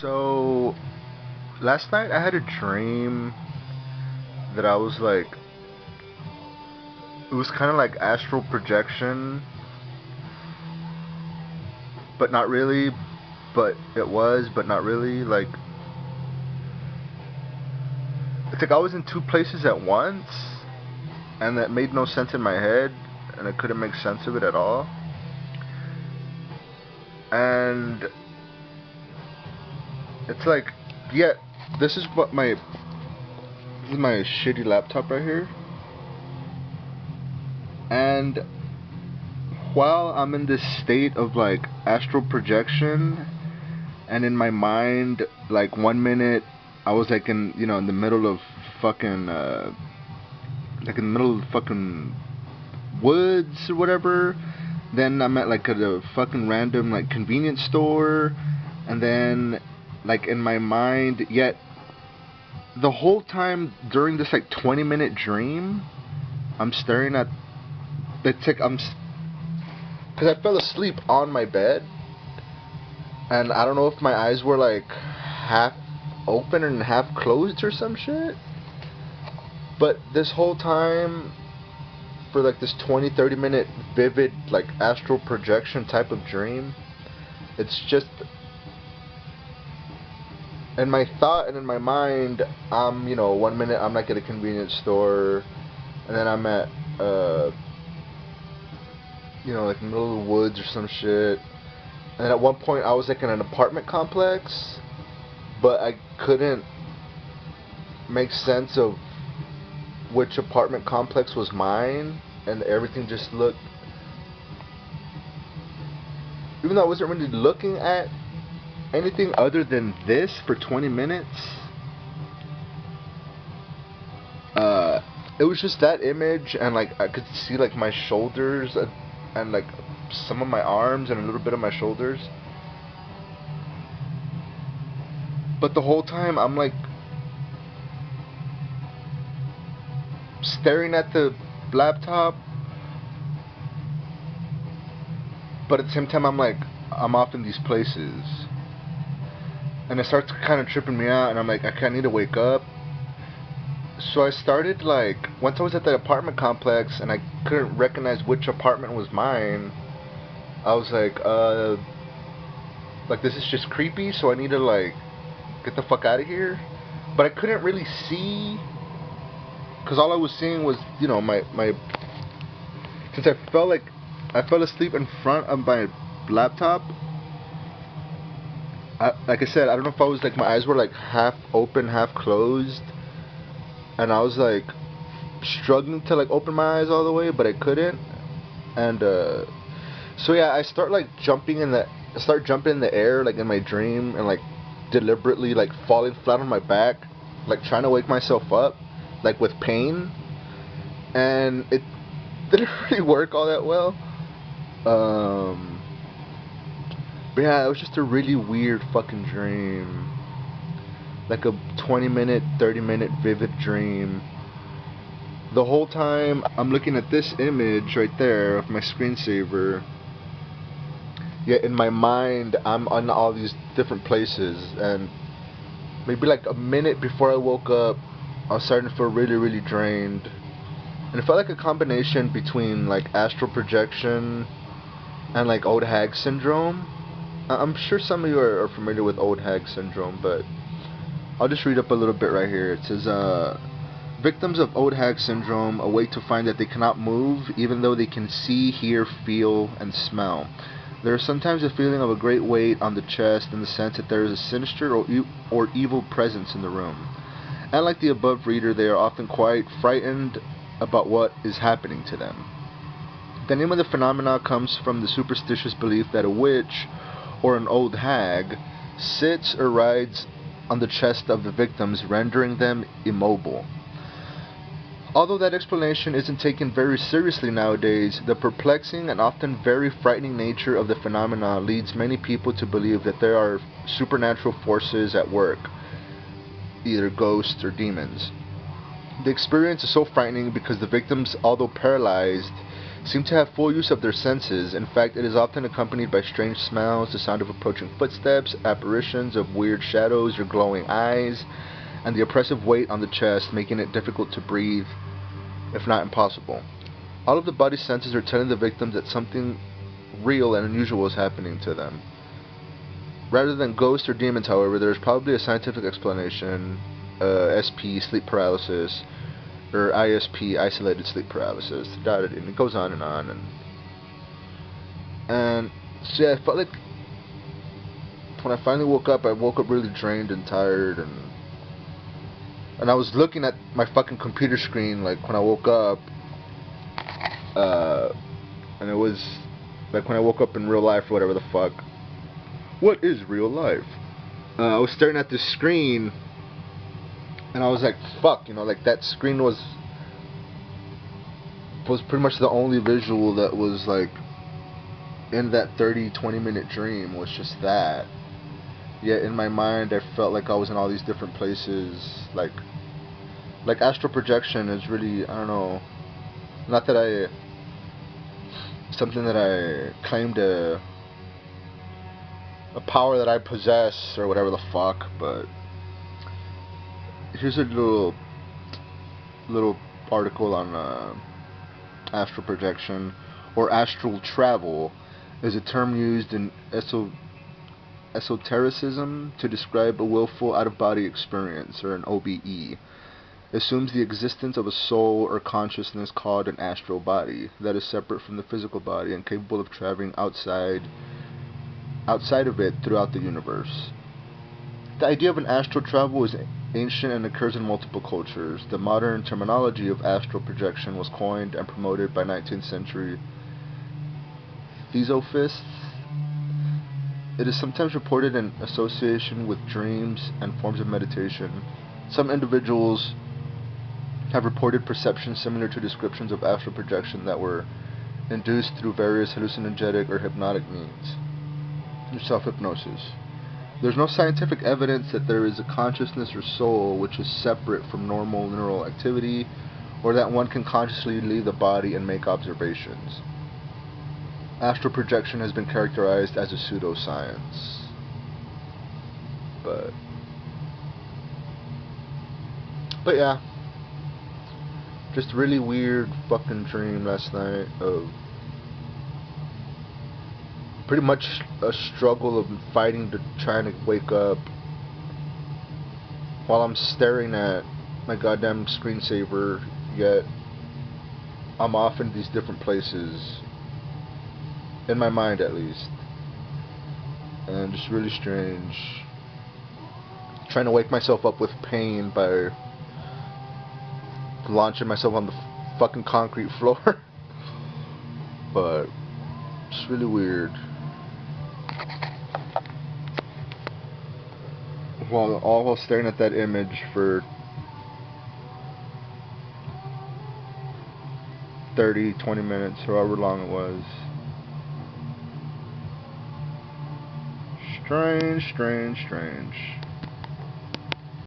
So, last night I had a dream that I was like, it was kind of like astral projection, but not really, but it was, but not really. Like, it's like I was in two places at once, and that made no sense in my head, and I couldn't make sense of it at all. And it's like, yeah, this is my shitty laptop right here. And while I'm in this state of like astral projection, and in my mind, like 1 minute I was like in the middle of fucking like in the middle of fucking woods or whatever. Then I'm at like a fucking random like convenience store, and then like in my mind, yet the whole time during this like 20-minute dream, I'm staring at. It's like because I fell asleep on my bed, and I don't know if my eyes were like half open and half closed or some shit. But this whole time, for like this 20-30 minute vivid like astral projection type of dream, it's just in my thought and in my mind, I'm 1 minute I'm like at a convenience store, and then I'm at like in the middle of the woods or some shit. And at one point I was like in an apartment complex, but I couldn't make sense of which apartment complex was mine, and everything just looked, even though I wasn't really looking at anything other than this for 20 minutes, it was just that image, and like I could see like my shoulders and like some of my arms and a little bit of my shoulders. But the whole time I'm like staring at the laptop, but at the same time I'm off in these places, and it starts kind of tripping me out, and I'm like, I need to wake up. So I started, like, once I was at the apartment complex and I couldn't recognize which apartment was mine, I was like this is just creepy, so I need to like get the fuck out of here. But I couldn't really see, because all I was seeing was my since I fell asleep in front of my laptop. Like I said, I don't know if I was like, my eyes were like half open, half closed, and I was like struggling to like open my eyes all the way, but I couldn't. And so yeah, I start jumping in the air like in my dream, and like deliberately like falling flat on my back, like trying to wake myself up, like with pain. And it didn't really work all that well. But yeah, it was just a really weird fucking dream. Like a 20-minute, 30-minute vivid dream. The whole time I'm looking at this image right there of my screensaver. Yet in my mind I'm on all these different places, and maybe like a minute before I woke up, I was starting to feel really, really drained. And it felt like a combination between like astral projection and like old hag syndrome. I'm sure some of you are familiar with old hag syndrome, but I'll just read up a little bit right here. It says, victims of old hag syndrome awake to find that they cannot move, even though they can see, hear, feel, and smell. There is sometimes a feeling of a great weight on the chest, and the sense that there is a sinister or evil presence in the room. And like the above reader, they are often quite frightened about what is happening to them. The name of the phenomena comes from the superstitious belief that a witch, or an old hag, sits or rides on the chest of the victims, rendering them immobile. Although that explanation isn't taken very seriously nowadays, the perplexing and often very frightening nature of the phenomena leads many people to believe that there are supernatural forces at work, either ghosts or demons. The experience is so frightening because the victims, although paralyzed, seem to have full use of their senses. In fact, it is often accompanied by strange smells, the sound of approaching footsteps, apparitions of weird shadows or glowing eyes, and the oppressive weight on the chest, making it difficult to breathe, if not impossible. All of the body's senses are telling the victims that something real and unusual is happening to them. Rather than ghosts or demons, however, there is probably a scientific explanation, SP, sleep paralysis, or ISP, isolated sleep paralysis, and it goes on. And so yeah, I felt like when I finally woke up, I woke up really drained and tired, and I was looking at my fucking computer screen, like, when I woke up, and it was, like, when I woke up in real life, or whatever the fuck. What is real life? I was staring at this screen, and I was like, fuck, like, that screen was pretty much the only visual that was, like, in that 20 minute dream, was just that. Yet in my mind, I felt like I was in all these different places, like astral projection is really, I don't know, not that something that I claimed a power that I possess, or whatever the fuck, but here's a little article on astral projection, or astral travel, is a term used in esotericism to describe a willful out-of-body experience, or an OBE. Assumes the existence of a soul or consciousness called an astral body that is separate from the physical body and capable of traveling outside of it throughout the universe. The idea of an astral travel is ancient and occurs in multiple cultures. The modern terminology of astral projection was coined and promoted by 19th century theosophists. It is sometimes reported in association with dreams and forms of meditation. Some individuals have reported perceptions similar to descriptions of astral projection that were induced through various hallucinogenic or hypnotic means. Self-hypnosis. There's no scientific evidence that there is a consciousness or soul which is separate from normal neural activity, or that one can consciously leave the body and make observations. Astral projection has been characterized as a pseudoscience. But yeah, just a really weird fucking dream last night of pretty much a struggle of fighting to trying to wake up while I'm staring at my goddamn screensaver, yet I'm off in these different places, in my mind at least, and just really strange. Trying to wake myself up with pain by launching myself on the fucking concrete floor. But it's really weird. While staring at that image for 20 minutes, however long it was. Strange.